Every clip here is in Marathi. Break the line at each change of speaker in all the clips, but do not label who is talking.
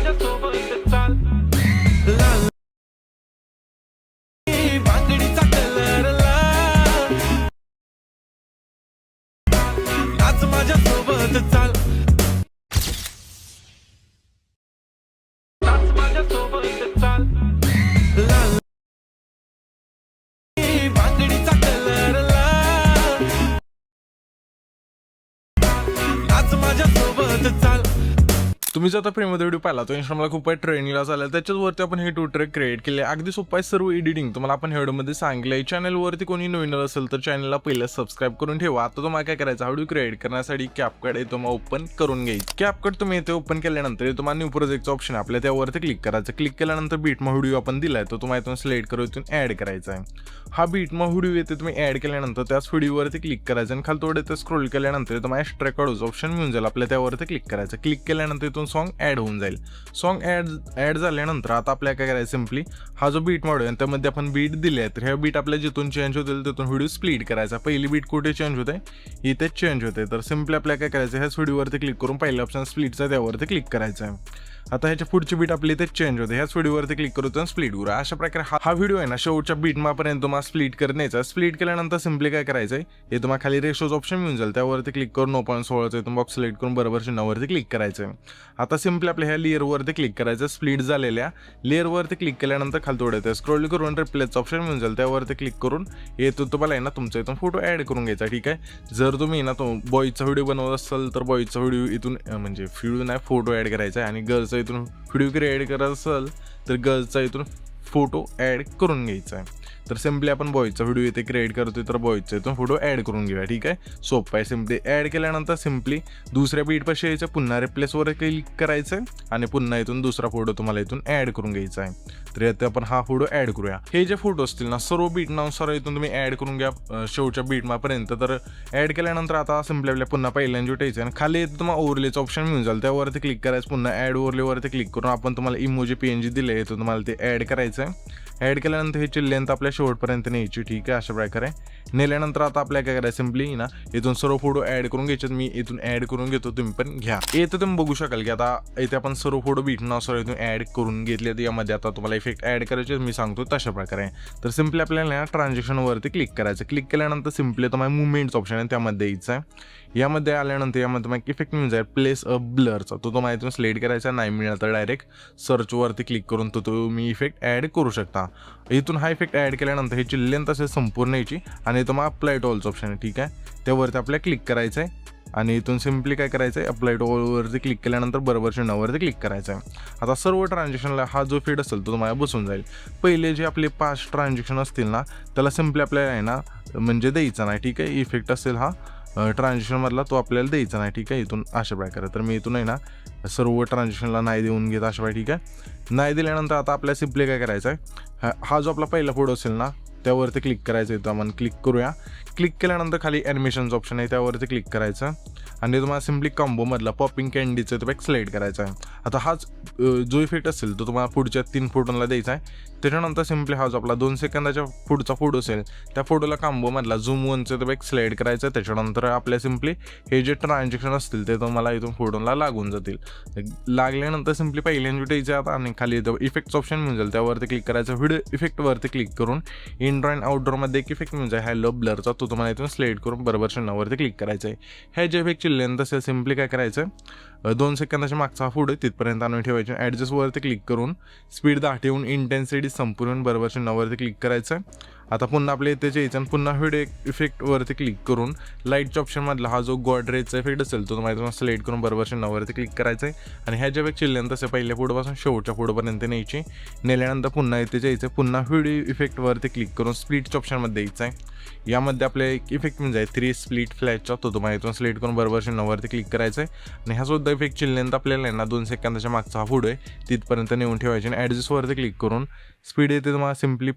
माझ्यासोबत चाल लाल बांगडीचा कलर लाल आज माझ्यासोबत चाल आज माझ्यासोबत चाल लाल बांगडीचा कलर लाल आज माझ्यासोबत चाल। तुम्ही जर आता फ्रीमध्ये व्हिडिओ पाहिला तो इंस्टाग्रामला खूप ट्रेंडिंगला चालेल, त्याच्यावरती आपण हे 2 ट्रॅक क्रिएट केले। अगदी सोपं आहे सर्व एडिटिंग तुम्हाला आपण ह्या व्हिडिओमध्ये सांगितलंय। चॅनलवरती कोणी नवीन असेल तर चॅनलला पहिलं सबस्क्राईब करून ठेवा। आता तुम्हाला काय करायचं, व्हिडिओ क्रिएट करण्यासाठी कॅपकट आहे तुम्हाला ओपन करून घ्यायचं। कॅपकट तुम्ही इथे ओपन केल्यानंतर तुम्हाला न्यू प्रोजेक्टचा ऑप्शन आपल्या त्यावरती क्लिक करायचं। क्लिक केल्यानंतर बीटमा व्हिडिओ आपण दिलाय तो तुम्हाला इथून सिलेक्ट करून इथून ऍड करायचा आहे। हा बीटमा व्हिडिओ येते तुम्ही ऍड केल्यानंतर त्याच व्हिडिओवरती क्लिक करायचं आणि खाली थोडे ते स्क्रोल केल्यानंतर तुम्हाला एक्स्ट्रॅक्ट ऑप्शन मिळून जाईल। आपल्या त्यावरती क्लिक करायचं। क्लिक केल्यानंतर इथून सॉन्ग ऍड होऊन जाईल। सॉन्ग ऍड झाल्यानंतर आता आपल्याला काय करायचं, सिम्पली हा जो बीट मॉड आहे त्यामध्ये आपण बीट दिले आहे, तर ह्या बीट आपल्या जिथून चेंज होतील तिथून व्हिडिओ स्प्लिट करायचा। पहिली बीट कुठे चेंज होते, इथे चेंज होते, तर सिम्पली आपल्याला काय करायचं, ह्याच व्हिडिओवरती क्लिक करून पहिलं ऑप्शन स्प्लिटचा त्यावरती क्लिक करायचं आहे। आता ह्याच्या पुढची बीट आपली इथे चेंज होते, ह्याच व्हिडिओवरती क्लिक करून स्प्लिट करू। अशा प्रकारे हा व्हिडिओ आहे ना शेवटच्या बीटमापर्यंत तुम्हाला स्प्लिट करण्याचा। स्प्लिट केल्यानंतर सिम्पली काय करायचं आहे, हे तुम्हाला खाली रेशोज ऑप्शन मिळून जाईल, त्यावरती क्लिक करून 9.16चा इथून बॉक्स सिलेक्ट करून बरोबर चिन्हावरती क्लिक करायचं आहे। आता सिम्पली आपल्या ह्या लेअरवरती क्लिक करायचं। स्प्लिट झालेल्या लेअरवरती क्लिक केल्यानंतर खाली थोडं ते स्क्रोल करून रिप्लेसचं ऑप्शन मिळून जाईल, त्यावरती क्लिक करून येतो तुम्हाला आहे ना तुमचा इथून फोटो ऍड करून घ्यायचा। ठीक आहे, जर तुम्ही ना तो बॉयचा व्हिडिओ बनवत असाल तर बॉयचा व्हिडिओ इथून म्हणजे व्हिडिओ नाही फोटो ऍड करायचा आहे, आणि गर्लचा इथून व्हिडिओ क्रिएट करत असेल तर गर्लचा इथून फोटो ऍड करून घ्यायचा आहे। तर सिम्पली आपण बॉयचा व्हिडिओ इथे क्रिएट करतोय तर बॉयचा इथून फोटो ऍड करून घेऊया। ठीक आहे, सोपं आहे। सिम्पली ऍड केल्यानंतर सिम्पली दुसऱ्या बीटपाशी यायचं, पुन्हा रिप्लेसवर क्लिक करायचं आणि पुन्हा इथून दुसरा फोटो तुम्हाला इथून ऍड करून घ्यायचा आहे। तर यात आपण हा फोटो ऍड करूया। हे जे फोटो असतील ना सर्व बीटनुसार इथून तुम्ही ऍड करून घ्या शेवटच्या बीटमापर्यंत। तर ऍड केल्यानंतर आता सिम्पली आपल्या पुन्हा पहिल्यांदा उठायचं आणि खाली येतं तुम्हाला ओव्हरलेचं ऑप्शन मिळून जाईल, त्यावरती क्लिक करायचं। पुन्हा ऍड ओव्हरलेवरती क्लिक करून आपण तुम्हाला इमोजी PNG दिले तर तुम्हाला ते ऍड करायचं आहे। ऍड केल्यानंतर ह्याची लेंथ आपल्या शेवटपर्यंत न्यायची। ठीक आहे, अशा प्रकारे नेल्यानंतर आता आपल्याला काय करायचं, सिम्पली ना इथून सर्व फोटो ऍड करून घ्यायचे। मी इथून ऍड करून घेतो, तुम्ही पण घ्या। इथं तुम्ही बघू शकाल की आता इथे आपण सर्व फोटो बीटनुसार इथून ऍड करून घेतले। यामध्ये आता तुम्हाला इफेक्ट ऍड करायचे मी सांगतो तशा प्रकारे। तर सिम्पली आपल्याला ट्रान्झॅक्शनवरती क्लिक करायचं। क्लिक केल्यानंतर सिम्पली तुम्हाला मुवमेंट्स ऑप्शन आहे त्यामध्ये यायचं आहे। यामध्ये आल्यानंतर यामध्ये तुम्हाला इफेक्ट मिळून जाईल प्लेस अ ब्लरचा, तो तुम्हाला इथून सिलेक्ट करायचा। नाही मिळाला तर डायरेक्ट सर्चवरती क्लिक करून तो तुम्ही इफेक्ट ऍड करू शकता। इथून हा इफेक्ट ऍड केल्यानंतर ह्याची लेंथ असेल संपूर्ण याची आणि तुम्हाला अप्लाय टू ऑलचं ऑप्शन आहे। ठीक आहे, त्यावरती आपल्याला क्लिक करायचं आहे आणि इथून सिम्पली काय करायचं आहे, अप्लाय टू ऑलवरती क्लिक केल्यानंतर बरोबर चिन्हावरती क्लिक करायचं आहे। आता सर्व ट्रान्झॅक्शनला हा जो फीड असेल तो तुम्हाला बसून जाईल। पहिले जे आपले 5 ट्रान्झॅक्शन असतील ना त्याला सिम्पली आपल्याला आहे ना म्हणजे द्यायचा नाही। ठीक आहे, इफेक्ट असेल हा ट्रान्झॅक्शनमधला तो आपल्याला द्यायचा नाही। ठीक आहे, इथून अशा प्रकारे तर मी इथून आहे ना सर्व ट्रान्झॅक्शनला नाही देऊन घेत अशा प्रकारे। ठीक आहे, नाही दिल्यानंतर आता आपल्याला सिम्पली काय करायचं आहे, हा जो आपला पहिला फोटो असेल ना त्यावरती क्लिक करायचं आहे। तर आपण क्लिक करूया। क्लिक केल्यानंतर खाली ॲनिमेशनचं ऑप्शन आहे त्यावरती क्लिक करायचं आणि तुम्हाला सिम्पली कॉम्बोमधला पॉपिंग कॅन्डीचं तो सिलेक्ट करायचा आहे। आता हाच जो इफेक्ट असेल तो तुम्हाला पुढच्या 3 फोटोला द्यायचा आहे। त्याच्यानंतर सिम्पली हा जो आपला 2 सेकंदाच्या पुढचा फोटो असेल त्या फोटोला कॉम्बोमधला झूम 1चं तो सिलेक्ट करायचं आहे। त्याच्यानंतर आपल्या सिम्पली हे जे ट्रान्झॅक्शन असतील ते तुम्हाला इथून फोटोला लागून जातील। लागल्यानंतर सिम्पली पहिल्यांदा द्यायचं आता आणि खाली इफेक्टचं ऑप्शन मिळून जाईल, त्यावरती क्लिक करायचं। व्हिडिओ इफेक्टवरती क्लिक करून इनडोअर अँड आउटडोअरमध्ये एक इफेक्ट मिळून जाईल हॅलो ब्लरचा, तो तुम्हाला इथून सिलेक्ट करून बरोबर चिन्हावरती क्लिक करायचं आहे। ह्या जे इफेक्टची लेंथ असेल सिम्पली काय करायचं, 2 सेकंदाच्या मागचा फोटो तिथपर्यंत आणून ठेवायचे। ॲडजस्टवरती क्लिक करून स्पीड 10 ठेवून इंटेन्सिटी संपूर्ण बरोबर चिन्हावरती क्लिक करायचं। आता पुन्हा आपल्या इथे यायचं आणि पुन्हा व्हिडिओ इफेक्टवरती क्लिक करून लाईटच्या ऑप्शनमधला हा जो गॉड रेचा इफेक्ट असेल तो तुम्हाला सिलेक्ट करून बरोबर चिन्हावरती क्लिक करायचं आहे। आणि ह्या ज्या इफेक्टची लेंथ असेल पहिल्या फोटोपासून शेवटच्या फोटोपर्यंत न्यायची। नेल्यानंतर पुन्हा इथे यायचं, पुन्हा व्हिडिओ इफेक्टवरती क्लिक करून स्प्लिटच्या ऑप्शनमध्ये द्यायचं आहे। यामध्ये आपले एक इफेक्ट म्हणजे आहे 3 स्प्लिट फ्लॅशचा, तो तुम्हाला इथून सिलेक्ट करून बरोबर चिन्हावरती क्लिक करायचं आहे। आणि ह्या सुद्धा इफेक्टची लेंथ आपल्याला आहे ना 2 सेकंदाच्या मागचा हा फोटो आहे तिथपर्यंत नेऊन ठेवायचे आणि ॲडजस्टवरती क्लिक करून स्पीड येते तुम्हाला सिम्पली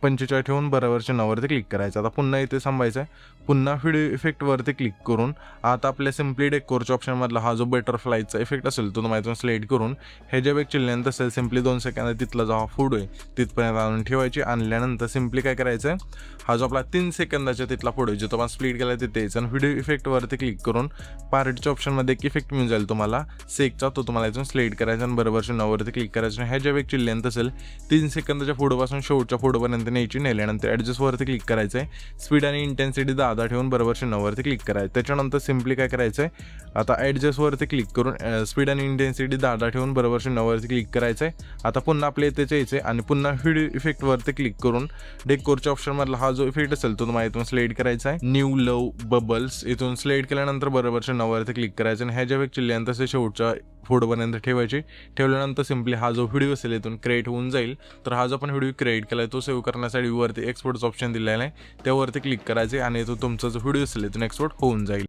45 ठेवून बरोबर चिन्हावरती क्लिक करायचं. आता पुन्हा इथे थांबायचं आहे. पुन्हा व्हिडिओ इफेक्टवरती क्लिक करून आता आपल्या सिम्पली डेकोरच्या ऑप्शनमधला हा जो बटरफ्लायचा इफेक्ट असेल तो तुम्हाला इथून सिलेक्ट करून हे जे वेग चिल्ल्यानंतर असेल सिम्पली 2 सेकंद तिथला जो हा फूड आहे तिथपर्यंत आणून ठेवायची. आणल्यानंतर सिम्पली काय करायचं आहे, हा जो आपला 3 सेकंदाच्या तिथला फूड आहे जो तुम्हाला स्प्लिट केला तिथे यायचं आणि व्हिडिओ इफेक्टवरती क्लिक करून पार्टच्या ऑप्शनमध्ये एक इफेक्ट मिळून जाईल तुम्हाला सेकचा, तो तुम्हाला इथून सिलेक्ट करायचा आणि बरोबर चिन्हावरती क्लिक करायचं. ह्या ज्या वेग चिल्ल्यानंतर असेल 3 सेकंदाच्या फोटोपासून शेवटच्या फोटोपर्यंत न्यायची. नेल्यानंतर ॲडजस्टवरती क्लिक करायचं आहे. स्पीड आणि इंटेन्सिटी 10 ठेवून बरोबर चिन्हावरती क्लिक करायचं. त्याच्यानंतर सिम्पली काय करायचं आहे, आता ॲडजस्टवरती क्लिक करून स्पीड आणि इंटेन्सिटी 10 ठेवून बरोबर चिन्हावरती क्लिक करायचं आहे. आता पुन्हा आपल्या इथेच यायचं आहे आणि पुन्हा व्हिडिओ इफेक्टवरती क्लिक करून डेकोरच्या ऑप्शनमधला हा जो इफेक्ट असेल तो तुम्हाला इथून सिलेक्ट करायचा आहे. न्यू लव बबल्स इथून सिलेक्ट केल्यानंतर बरोबर चिन्हावरती क्लिक करायचं आणि ह्या ज्या वेग चिल्ल्यानंतर तसे शेवटच्या फोटोपर्यंत ठेवायची. ठेवल्यानंतर सिम्पली हा जो व्हिडिओ असेल इथून क्रिएट होऊन जाईल. तर हा जो आपण व्हिडिओ क्रिएट केला आहे तो सेव्ह करण्यासाठी वरती एक्सपोर्टचं ऑप्शन दिलेलं आहे त्यावरती क्लिक करायचे आणि तो तुमचा जो व्हिडिओ असेल इथून एक्सपोर्ट होऊन जाईल.